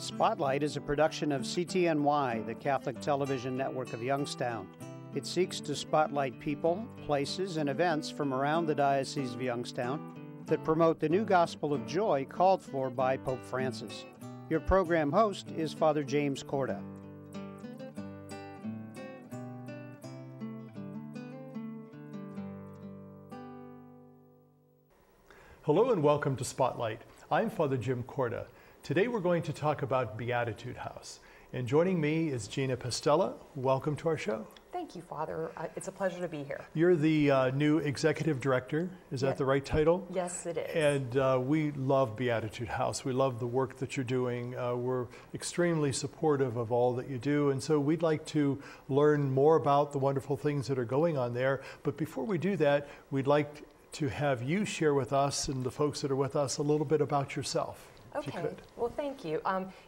Spotlight is a production of CTNY, the Catholic Television Network of Youngstown. It seeks to spotlight people, places, and events from around the Diocese of Youngstown that promote the new gospel of joy called for by Pope Francis. Your program host is Father James Korda. Hello and welcome to Spotlight. I'm Father Jim Korda. Today we're going to talk about Beatitude House. And joining me is Gina Pastella. Welcome to our show. Thank you, Father. It's a pleasure to be here. You're the new executive director. Is that the right title? Yes, it is. And we love Beatitude House. We love the work that you're doing. We're extremely supportive of all that you do. And so we'd like to learn more about the wonderful things that are going on there. But before we do that, we'd like to have you share with us and the folks that are with us a little bit about yourself. Okay. Well, thank you.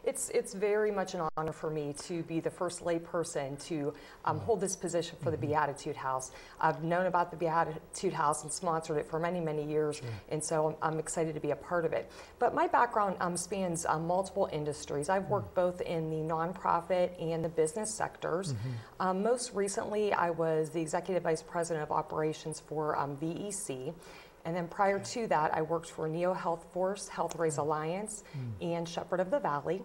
It's very much an honor for me to be the first lay person to hold this position for the Beatitude House. I've known about the Beatitude House and sponsored it for many, many years, and so I'm excited to be a part of it. But my background spans multiple industries. I've worked both in the nonprofit and the business sectors. Most recently, I was the Executive Vice President of Operations for VEC. And then prior to that, I worked for Neo Health Force, Health Raise Alliance, and Shepherd of the Valley.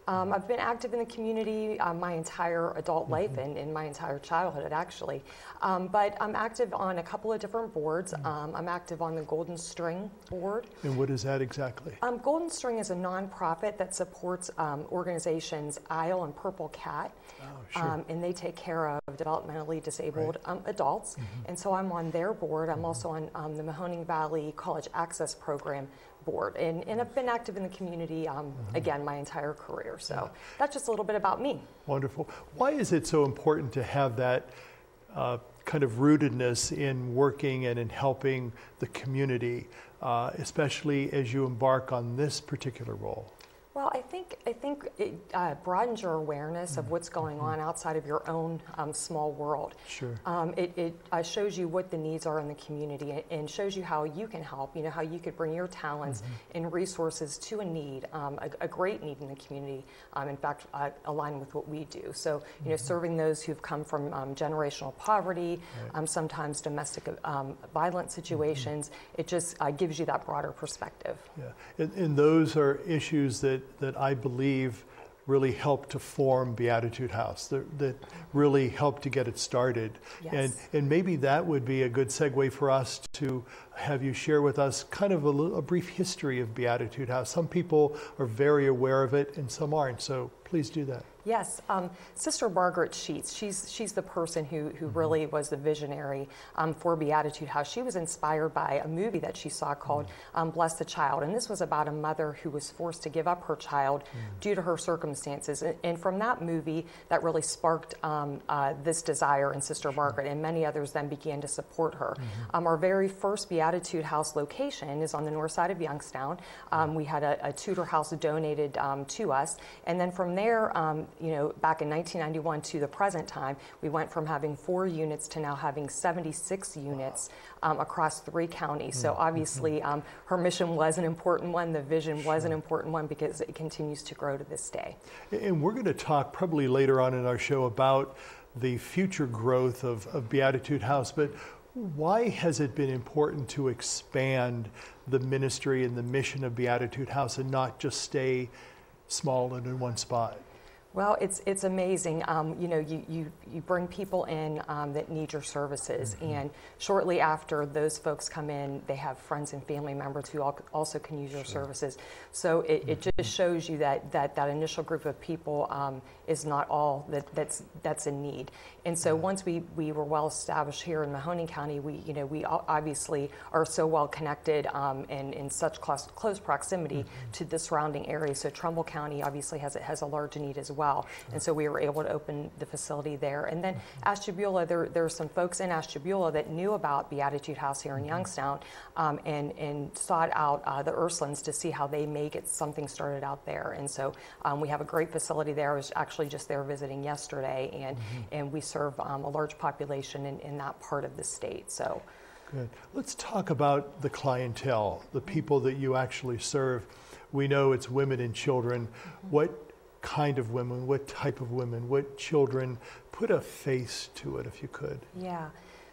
I've been active in the community my entire adult life and in my entire childhood, actually. But I'm active on a couple of different boards. I'm active on the Golden String board. And what is that exactly? Golden String is a nonprofit that supports organizations Isle and Purple Cat. Oh, sure. And they take care of developmentally disabled adults. And so I'm on their board. I'm also on the Mahoning Valley College Access Program board, and I've been active in the community again my entire career. So that's just a little bit about me. Wonderful. Why is it so important to have that kind of rootedness in working and in helping the community, especially as you embark on this particular role? Well, I think it broadens your awareness of what's going on outside of your own small world. Sure. It shows you what the needs are in the community and shows you how you can help. You know, how you could bring your talents and resources to a need, a great need in the community. In fact, align with what we do. So, you know, serving those who've come from generational poverty, sometimes domestic violence situations. It just gives you that broader perspective. Yeah, and those are issues that I believe really helped to form Beatitude House, that really helped to get it started. Yes. And maybe that would be a good segue for us to have you share with us kind of a brief history of Beatitude House. Some people are very aware of it and some aren't, so please do that. Yes, Sister Margaret Sheets, she's the person who really was the visionary for Beatitude House. She was inspired by a movie that she saw called Bless the Child, and this was about a mother who was forced to give up her child due to her circumstances. And from that movie, that really sparked this desire in Sister Margaret, and many others then began to support her. Our very first Beatitude House location is on the north side of Youngstown. We had a Tudor house donated to us, and then from there, you know, back in 1991 to the present time, we went from having 4 units to now having 76 units across 3 counties. So obviously, her mission was an important one. The vision was an important one because it continues to grow to this day. And we're going to talk probably later on in our show about the future growth of Beatitude House, but why has it been important to expand the ministry and the mission of Beatitude House and not just stay small and in one spot? Well, it's amazing. You know, you bring people in that need your services, and shortly after those folks come in, they have friends and family members who also can use your services. So it just shows you that initial group of people is not all that's in need. And so once we were well established here in Mahoning County, we obviously are so well connected and in such close proximity to the surrounding area. So Trumbull County obviously has a large need as well. And so we were able to open the facility there. And then Ashtabula, there are some folks in Ashtabula that knew about Beatitude House here in Youngstown and sought out the Ursulines to see how they may get something started out there. And so we have a great facility there. I was actually just there visiting yesterday, and we serve a large population in that part of the state. So. Good. Let's talk about the clientele, the people that you actually serve. We know it's women and children. What kind of women, what type of women, what children? Put a face to it if you could. Yeah.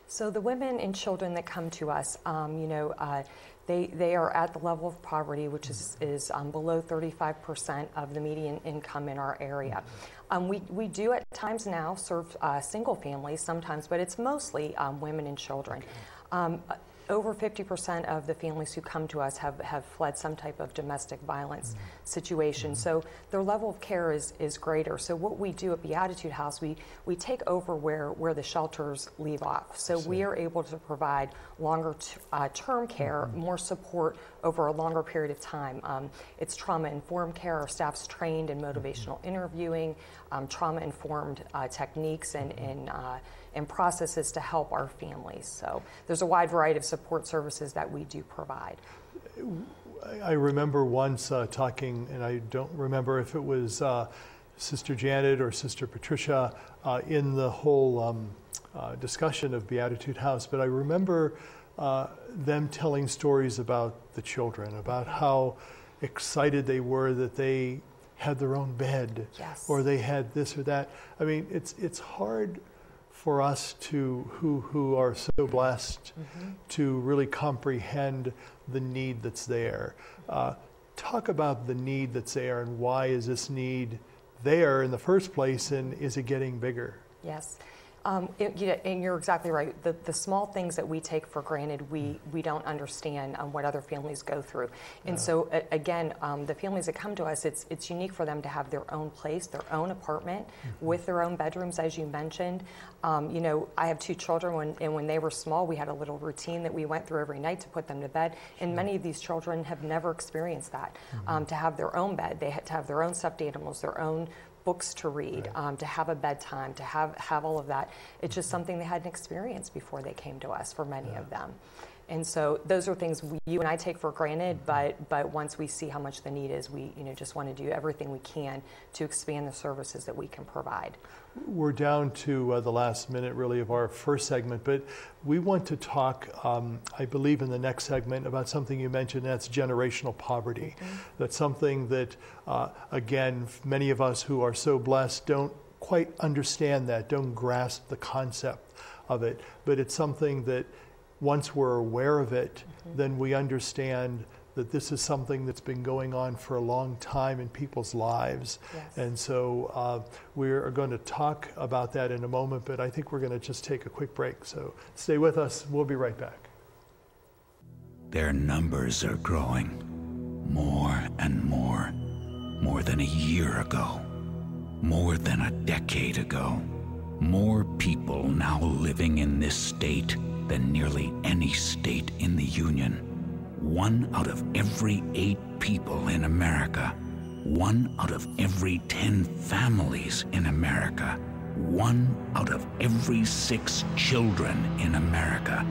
So the women and children that come to us, they are at the level of poverty, which is below 35% of the median income in our area. We do at times now serve single families sometimes, but it's mostly women and children. Okay. Over 50% of the families who come to us have fled some type of domestic violence situation. So their level of care is greater. So what we do at Beatitude House, we take over where the shelters leave off. So we are able to provide longer term care, more support over a longer period of time. It's trauma-informed care. Our staff's trained in motivational interviewing, trauma-informed techniques and processes to help our families. So there's a wide variety of support services that we do provide. I remember once talking, and I don't remember if it was Sister Janet or Sister Patricia in the whole discussion of Beatitude House, but I remember them telling stories about the children, about how excited they were that they had their own bed, yes, or they had this or that. I mean, it's hard for us who are so blessed to really comprehend the need that's there. Talk about the need that's there, and why is this need there in the first place, and is it getting bigger? Yes. And you're exactly right. The small things that we take for granted, we don't understand what other families go through. And so again, the families that come to us, it's unique for them to have their own place, their own apartment with their own bedrooms, as you mentioned. I have 2 children, and when they were small, we had a little routine that we went through every night to put them to bed. And many of these children have never experienced that. To have their own bed, they had to have their own stuffed animals, their own books to read, to have a bedtime, to have all of that. It's just something they hadn't experienced before they came to us for many of them. And so those are things you and I take for granted, but once we see how much the need is, we just want to do everything we can to expand the services that we can provide. We're down to the last minute, really, of our first segment, but we want to talk, I believe, in the next segment about something you mentioned, that's generational poverty. That's something that, again, many of us who are so blessed don't quite understand that, don't grasp the concept of it, but it's something that once we're aware of it, then we understand that this is something that's been going on for a long time in people's lives. Yes. And so we're going to talk about that in a moment, but I think we're going to just take a quick break. So stay with us. We'll be right back. Their numbers are growing more and more than a year ago, more than a decade ago. More people now living in this state than nearly any state in the Union. 1 out of every 8 people in America, 1 out of every 10 families in America, 1 out of every 6 children in America,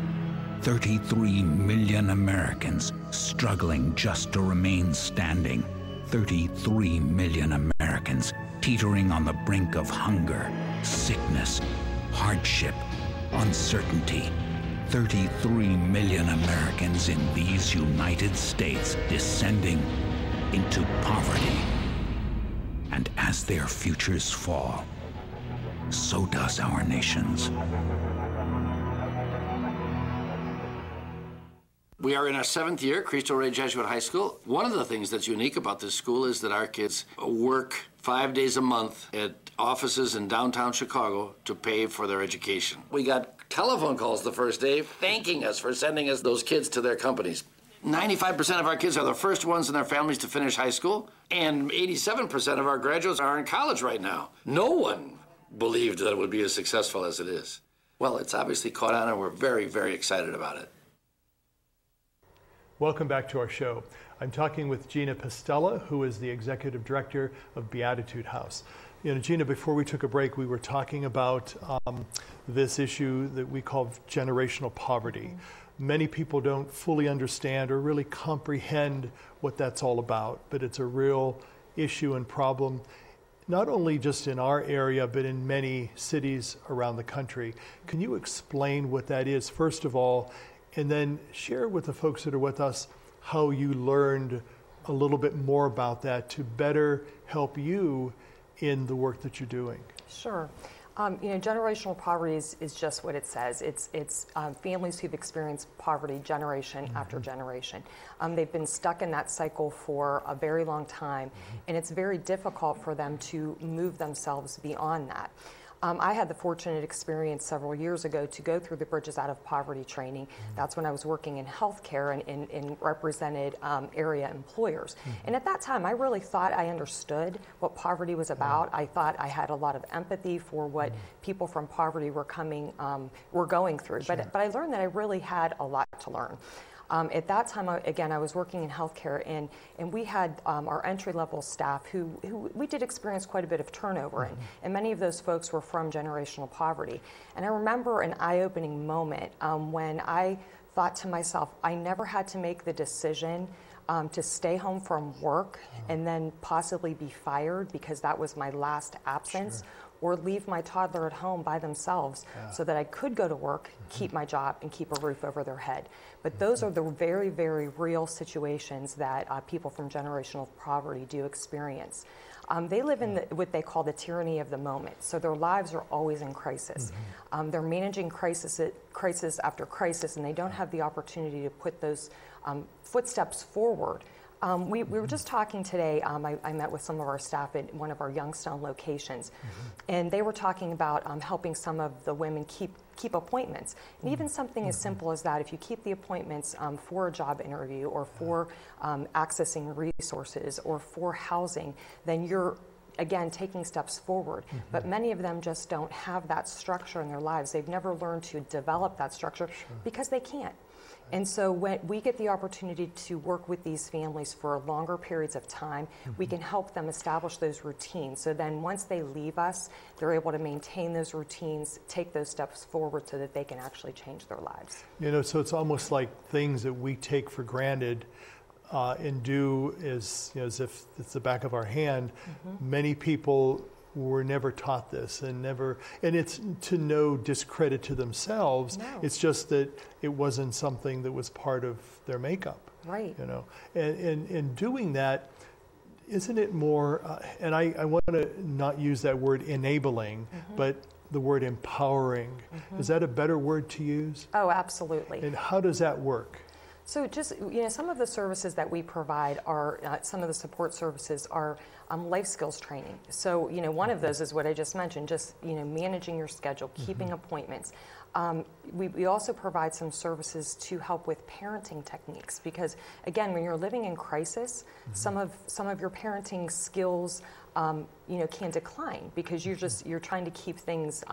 33 million Americans struggling just to remain standing, 33 million Americans teetering on the brink of hunger, sickness, hardship, uncertainty. 33 million Americans in these United States descending into poverty. And as their futures fall, so does our nation's. We are in our 7th year at Cristo Rey Jesuit High School. One of the things that's unique about this school is that our kids work 5 days a month at offices in downtown Chicago to pay for their education. We got telephone calls the first day thanking us for sending us those kids to their companies. 95% of our kids are the first ones in their families to finish high school, and 87% of our graduates are in college right now. No one believed that it would be as successful as it is. Well, it's obviously caught on, and we're very, very excited about it. Welcome back to our show. I'm talking with Gina Pastella, who is the Executive Director of Beatitude House. Gina, before we took a break, we were talking about this issue that we call generational poverty. Many people don't fully understand or really comprehend what that's all about, but it's a real issue and problem, not only just in our area, but in many cities around the country. Can you explain what that is, first of all, and then share with the folks that are with us how you learned a little bit more about that to better help you in the work that you're doing? Sure. Generational poverty is just what it says. It's families who've experienced poverty generation after generation. They've been stuck in that cycle for a very long time, and it's very difficult for them to move themselves beyond that. I had the fortunate experience several years ago to go through the Bridges Out of Poverty training. That's when I was working in healthcare and represented area employers. And at that time, I really thought I understood what poverty was about. I thought I had a lot of empathy for what people from poverty were going through. Sure. But I learned that I really had a lot to learn. At that time, I was working in healthcare, and we had our entry-level staff who we did experience quite a bit of turnover, and many of those folks were from generational poverty. And I remember an eye-opening moment when I thought to myself, I never had to make the decision to stay home from work and then possibly be fired because that was my last absence. Sure. Or leave my toddler at home by themselves so that I could go to work, keep my job, and keep a roof over their head. But those are the very, very real situations that people from generational poverty do experience. They live in what they call the tyranny of the moment. So their lives are always in crisis. They're managing crisis after crisis, and they don't have the opportunity to put those footsteps forward. We were just talking today, I met with some of our staff at one of our Youngstown locations, and they were talking about helping some of the women keep appointments. And even something as simple as that, if you keep the appointments for a job interview or for accessing resources or for housing, then you're, again, taking steps forward. But many of them just don't have that structure in their lives. They've never learned to develop that structure because they can't. And so when we get the opportunity to work with these families for longer periods of time, we can help them establish those routines. So then once they leave us, they're able to maintain those routines, take those steps forward so that they can actually change their lives. So it's almost like things that we take for granted and do as if it's the back of our hand. Many people were never taught this and it's to no discredit to themselves. No. It's just that it wasn't something that was part of their makeup. Right. And doing that, isn't it more, and I want to not use that word enabling, but the word empowering. Is that a better word to use? Oh, absolutely. And how does that work? So just, some of the services that we provide are, some of the support services are life skills training. So, one of those is what I just mentioned, just, managing your schedule, keeping appointments. We also provide some services to help with parenting techniques because, again, when you're living in crisis, some of your parenting skills, can decline because you're trying to keep things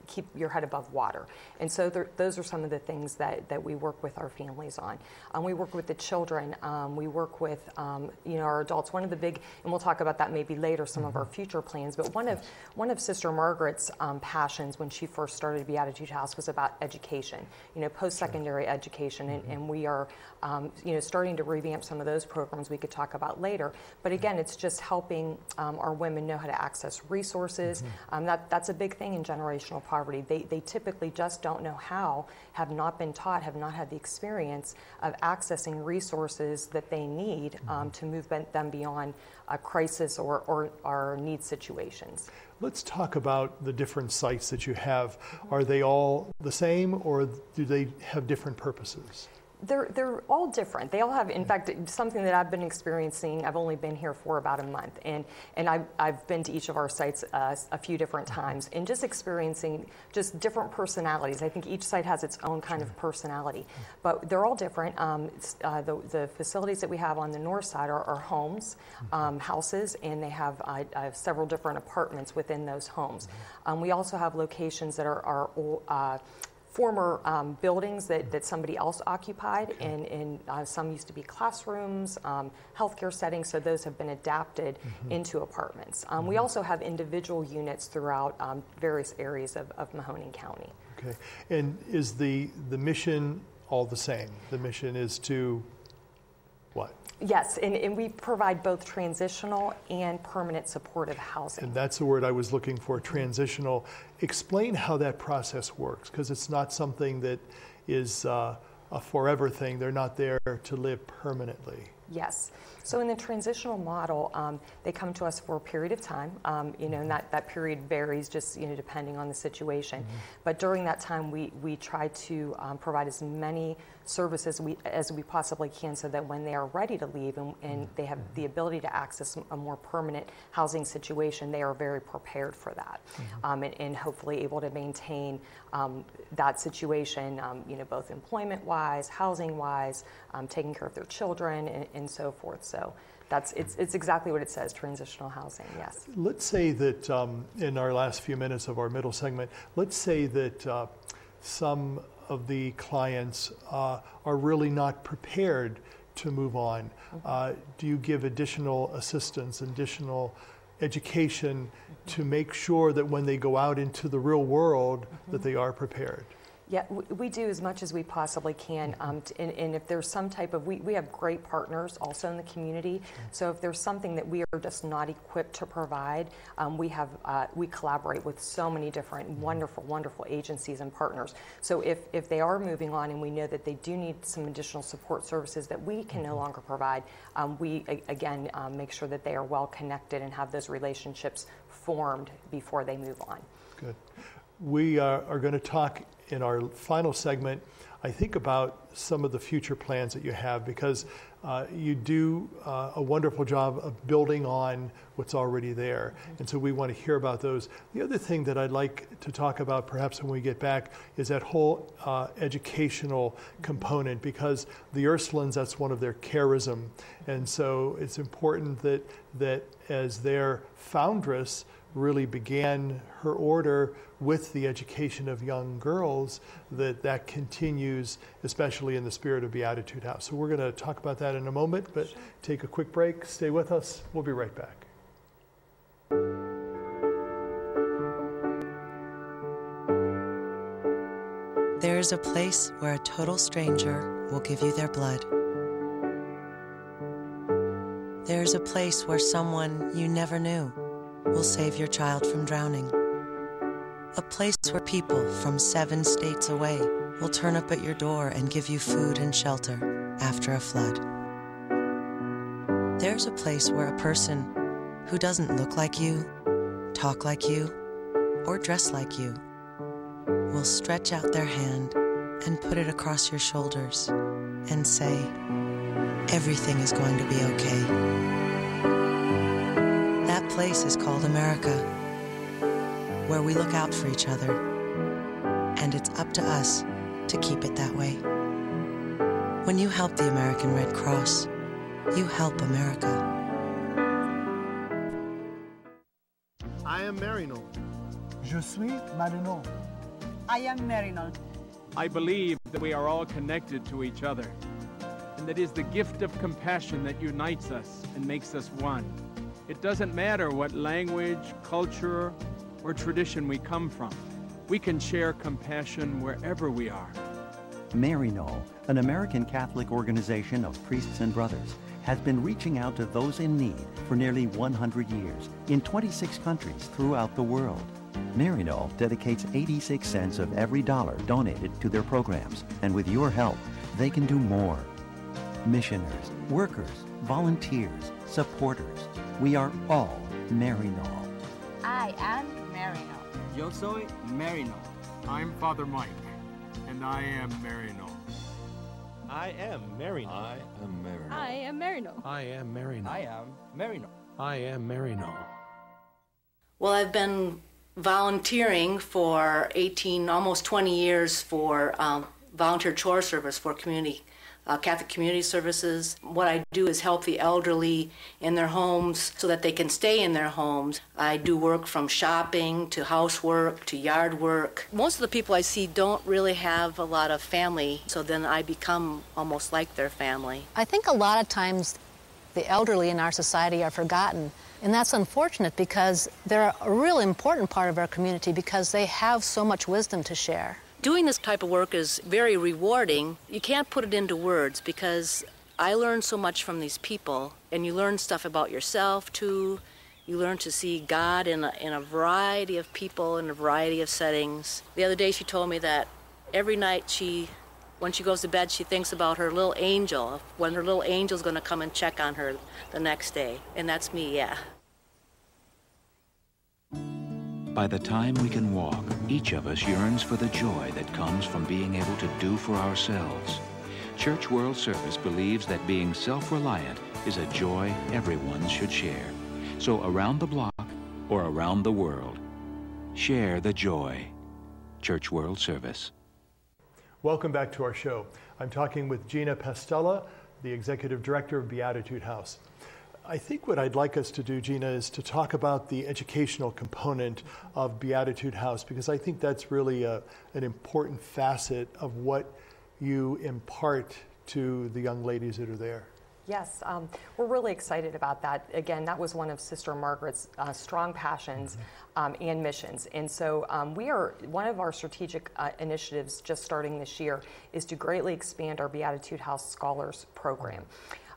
keep your head above water. And so those are some of the things that we work with our families on. We work with the children. We work with our adults. One of the big, and we'll talk about that maybe later, some of our future plans, but one of Sister Margaret's passions when she first started Beatitude House was about education, post-secondary education, and we are starting to revamp some of those programs we could talk about later. But again, it's just helping our women know how to access resources. That's a big thing in generational poverty. They typically just don't know how, have not been taught, have not had the experience of accessing resources that they need to move them beyond a crisis or need situations. Let's talk about the different sites that you have. Are they all the same or do they have different purposes? They're all different. They all have, in fact, something that I've been experiencing. I've only been here for about a month, and I've been to each of our sites a few different times, and just experiencing just different personalities. I think each site has its own kind of personality, but they're all different. The facilities that we have on the north side are homes, houses, and they have several different apartments within those homes. We also have locations that are former buildings that somebody else occupied, and some used to be classrooms, healthcare settings, so those have been adapted into apartments. We also have individual units throughout various areas of Mahoning County. Okay, and is the mission all the same? The mission is to what? Yes, and we provide both transitional and permanent supportive housing. And that's the word I was looking for, transitional. Explain how that process works, because it's not something that is a forever thing. They're not there to live permanently. Yes. So in the transitional model, they come to us for a period of time, and that period varies just, depending on the situation. But during that time, we try to provide as many services as we possibly can, so that when they are ready to leave and they have the ability to access a more permanent housing situation, they are very prepared for that, and hopefully able to maintain that situation, both employment-wise, housing-wise, taking care of their children, and so forth. So it's exactly what it says, transitional housing, yes. Let's say that in our last few minutes of our middle segment, let's say that some of the clients are really not prepared to move on. Do you give additional assistance, additional education to make sure that when they go out into the real world that they are prepared? Yeah, we do as much as we possibly can, and if there's some type of, we have great partners also in the community, so if there's something that we are just not equipped to provide, we collaborate with so many different wonderful agencies and partners. So if they are moving on and we know that they do need some additional support services that we can no longer provide, we again make sure that they are well connected and have those relationships formed before they move on. Good. We are going to talk in our final segment, I think, about some of the future plans that you have, because you do a wonderful job of building on what's already there. And so we want to hear about those. The other thing that I'd like to talk about perhaps when we get back is that whole educational component, because the Ursulines, that's one of their charism. And so it's important that as their foundress really began her order with the education of young girls, that continues, especially in the spirit of Beatitude House. So we're going to talk about that in a moment, but take a quick break. Stay with us. We'll be right back. There is a place where a total stranger will give you their blood. There is a place where someone you never knew will save your child from drowning. A place where people from 7 states away will turn up at your door and give you food and shelter after a flood. There's a place where a person who doesn't look like you, talk like you, or dress like you will stretch out their hand and put it across your shoulders and say, everything is going to be okay. That place is called America, where we look out for each other, and it's up to us to keep it that way. When you help the American Red Cross, you help America. I am Marino. Je suis Marino. I am Marino. I believe that we are all connected to each other, and that it is the gift of compassion that unites us and makes us one. It doesn't matter what language, culture, or tradition we come from. We can share compassion wherever we are. Marino, an American Catholic organization of priests and brothers, has been reaching out to those in need for nearly 100 years in 26 countries throughout the world. Marino dedicates 86 cents of every dollar donated to their programs, and with your help, they can do more. Missioners, workers, volunteers, supporters, we are all Marino. I am Marino. Yo soy Marino. I'm Father Mike, and I am Marino. I am Marino. I am Marino. I am Marino. I am Marino. I am Marino. I am Marino. Well, I've been volunteering for 18, almost 20 years for volunteer chore service for community, Catholic community services. What I do is help the elderly in their homes so that they can stay in their homes. I do work from shopping to housework to yard work. Most of the people I see don't really have a lot of family, so then I become almost like their family. I think a lot of times the elderly in our society are forgotten, and that's unfortunate because they're a really important part of our community because they have so much wisdom to share. Doing this type of work is very rewarding. You can't put it into words because I learn so much from these people, and you learn stuff about yourself too. You learn to see God in a variety of people, in a variety of settings. The other day she told me that every night she When she goes to bed, she thinks about her little angel, when her little angel's going to come and check on her the next day. And that's me, yeah. By the time we can walk, each of us yearns for the joy that comes from being able to do for ourselves. Church World Service believes that being self-reliant is a joy everyone should share. So around the block or around the world, share the joy. Church World Service. Welcome back to our show. I'm talking with Gina Pastella, the Executive Director of Beatitude House. I think what I'd like us to do, Gina, is to talk about the educational component of Beatitude House, because I think that's really an important facet of what you impart to the young ladies that are there. Yes, we're really excited about that. Again, that was one of Sister Margaret's strong passions and missions. And so one of our strategic initiatives just starting this year is to greatly expand our Beatitude House Scholars Program.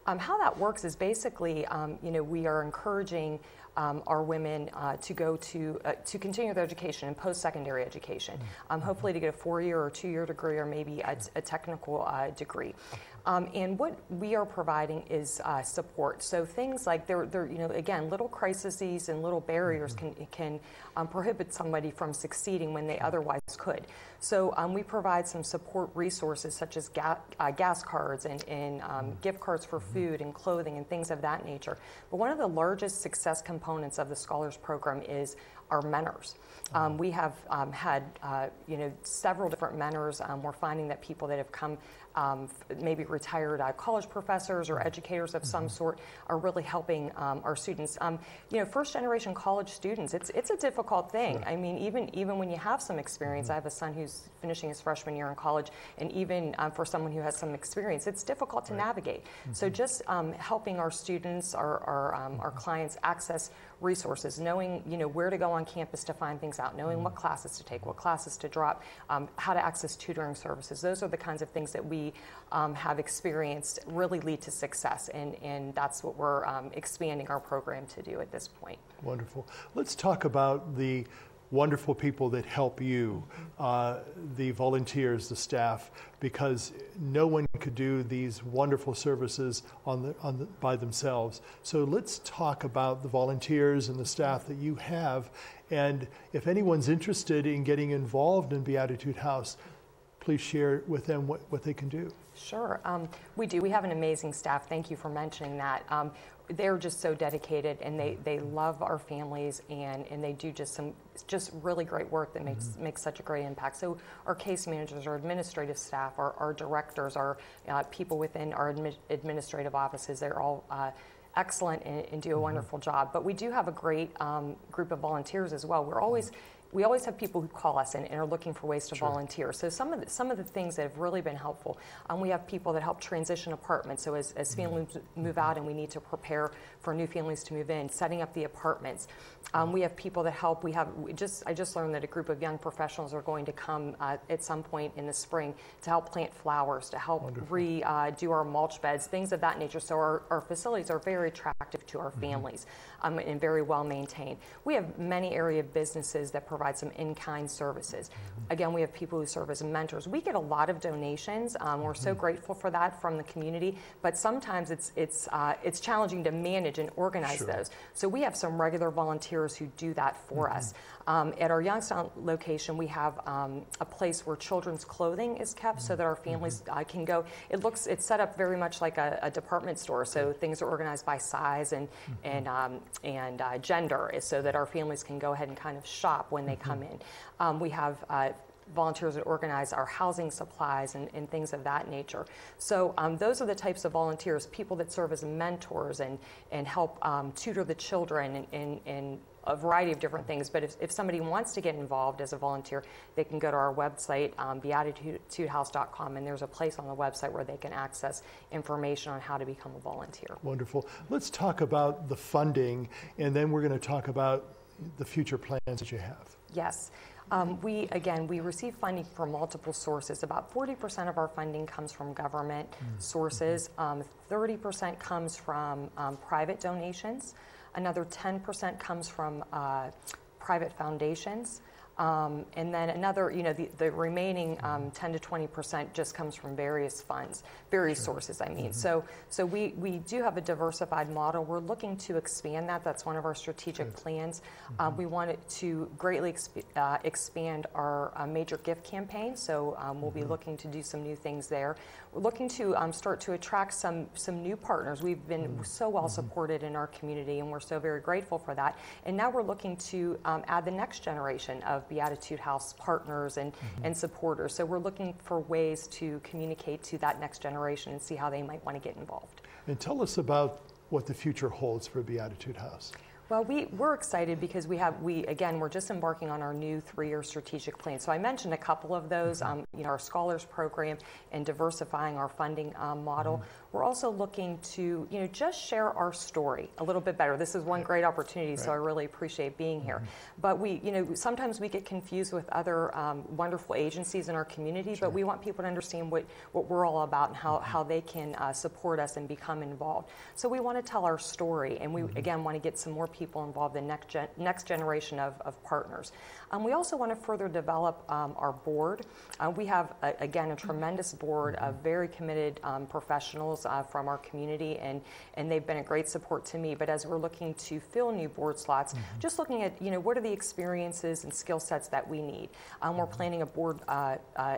How that works is basically, we are encouraging our women to go to continue their education and post-secondary education, hopefully to get a 4-year or 2-year degree or maybe a technical degree. And what we are providing is support. So things like again, little crises and little barriers can prohibit somebody from succeeding when they otherwise could. So we provide some support resources such as gas cards and gift cards for food and clothing and things of that nature. But one of the largest success components of the Scholars Program is our mentors. We have had several different mentors. We're finding that people that have come, maybe retired college professors or educators of some sort, are really helping our students. First generation college students, it's a difficult thing. Sure. I mean, even when you have some experience, I have a son who's finishing his freshman year in college, and even for someone who has some experience, it's difficult to navigate. So just helping our students, our clients access resources, knowing where to go on campus to find things out, knowing what classes to take, what classes to drop, how to access tutoring services. Those are the kinds of things that we have experienced really lead to success, and that's what we're expanding our program to do at this point. Wonderful. Let's talk about the wonderful people that help you, the volunteers, the staff, because no one could do these wonderful services by themselves. So let's talk about the volunteers and the staff that you have, and if anyone's interested in getting involved in Beatitude House, please share with them what they can do. Sure. We do. We have an amazing staff. Thank you for mentioning that. They're just so dedicated, and they love our families, and they do just really great work that makes such a great impact. So our case managers, our administrative staff, our directors, our people within our administrative offices, they're all excellent and do a wonderful job. But we do have a great group of volunteers as well. We always have people who call us and are looking for ways to volunteer. So some of the things that have really been helpful, we have people that help transition apartments. So as families move out and we need to prepare for new families to move in, setting up the apartments. We have people that help. I just learned that a group of young professionals are going to come at some point in the spring to help plant flowers, to help do our mulch beds, things of that nature. So our facilities are very attractive to our families and very well maintained. We have many area businesses that provide some in-kind services. Again, we have people who serve as mentors. We get a lot of donations. We're so grateful for that from the community, but sometimes it's challenging to manage and organize those. So we have some regular volunteers who do that for us. At our Youngstown location, we have a place where children's clothing is kept so that our families can go. It's set up very much like a department store, so things are organized by size and gender, so that our families can go ahead and kind of shop when they come in. We have volunteers that organize our housing supplies and things of that nature. So those are the types of volunteers, people that serve as mentors and help tutor the children and a variety of different things. But if somebody wants to get involved as a volunteer, they can go to our website, beatitudehouse.com, and there's a place on the website where they can access information on how to become a volunteer. Wonderful. Let's talk about the funding, and then we're going to talk about the future plans that you have. Yes. We receive funding from multiple sources. About 40% of our funding comes from government sources. 30% comes from private donations. Another 10% comes from private foundations. And then another, the remaining 10 to 20% just comes from various funds, various sources, I mean. So we do have a diversified model. We're looking to expand that. That's one of our strategic plans. We wanted to greatly expand our major gift campaign. So we'll be looking to do some new things there. We're looking to start to attract some new partners. We've been so well supported in our community, and we're so very grateful for that. And now we're looking to add the next generation of Beatitude House partners and supporters. So we're looking for ways to communicate to that next generation and see how they might want to get involved. And tell us about what the future holds for Beatitude House. Well, we're excited because we're just embarking on our new 3-year strategic plan. So I mentioned a couple of those, our scholars program and diversifying our funding model. We're also looking to, just share our story a little bit better. This is one great opportunity, so I really appreciate being here. But sometimes we get confused with other wonderful agencies in our community, but we want people to understand what we're all about and how they can support us and become involved. So we want to tell our story, and we, again, want to get some more people involved in next generation of partners. We also want to further develop our board. We have, again, a tremendous board of very committed professionals from our community, and they've been a great support to me. But as we're looking to fill new board slots, just looking at, what are the experiences and skill sets that we need. We're planning a board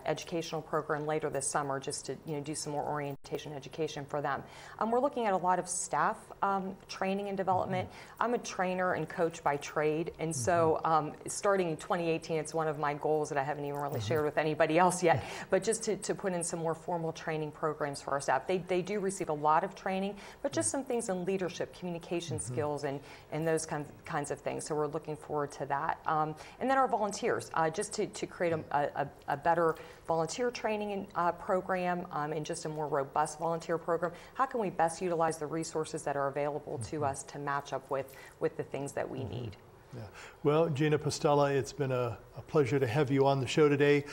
educational program later this summer just to, do some more orientation education for them. We're looking at a lot of staff training and development. I'm a trainer and coach by trade, and so starting in 2018, it's one of my goals that I haven't even really shared with anybody else yet, but just to put in some more formal training programs for our staff. They do receive a lot of training, but just some things in leadership, communication skills, and those kinds of things. So we're looking forward to that. And then our volunteers, just to create a better volunteer training program and just a more robust volunteer program. How can we best utilize the resources that are available to us to match up with the things that we need? Yeah. Well, Gina Pastella, it's been a pleasure to have you on the show today.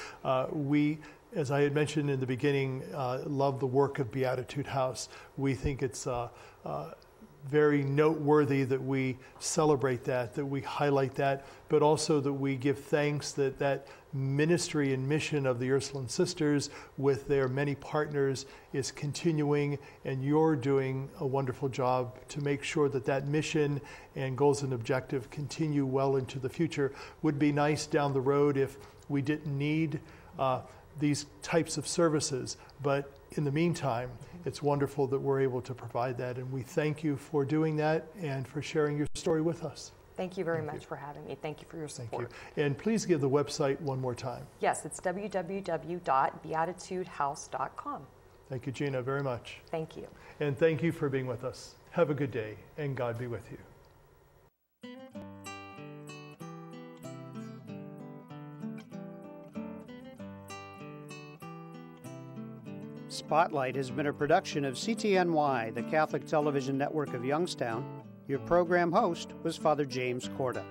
We, as I had mentioned in the beginning, love the work of Beatitude House. We think it's very noteworthy that we celebrate that we highlight that, but also that we give thanks that ministry and mission of the Ursuline Sisters with their many partners is continuing, and you're doing a wonderful job to make sure that mission and goals and objective continue well into the future. Would be nice down the road if we didn't need these types of services, but in the meantime, it's wonderful that we're able to provide that, and we thank you for doing that and for sharing your story with us. Thank you very much for having me. Thank you for your support. Thank you. And please give the website one more time. Yes, it's www.beatitudehouse.com. Thank you, Gina, very much. Thank you. And thank you for being with us. Have a good day, and God be with you. Spotlight has been a production of CTNY, the Catholic Television Network of Youngstown. Your program host was Father James Korda.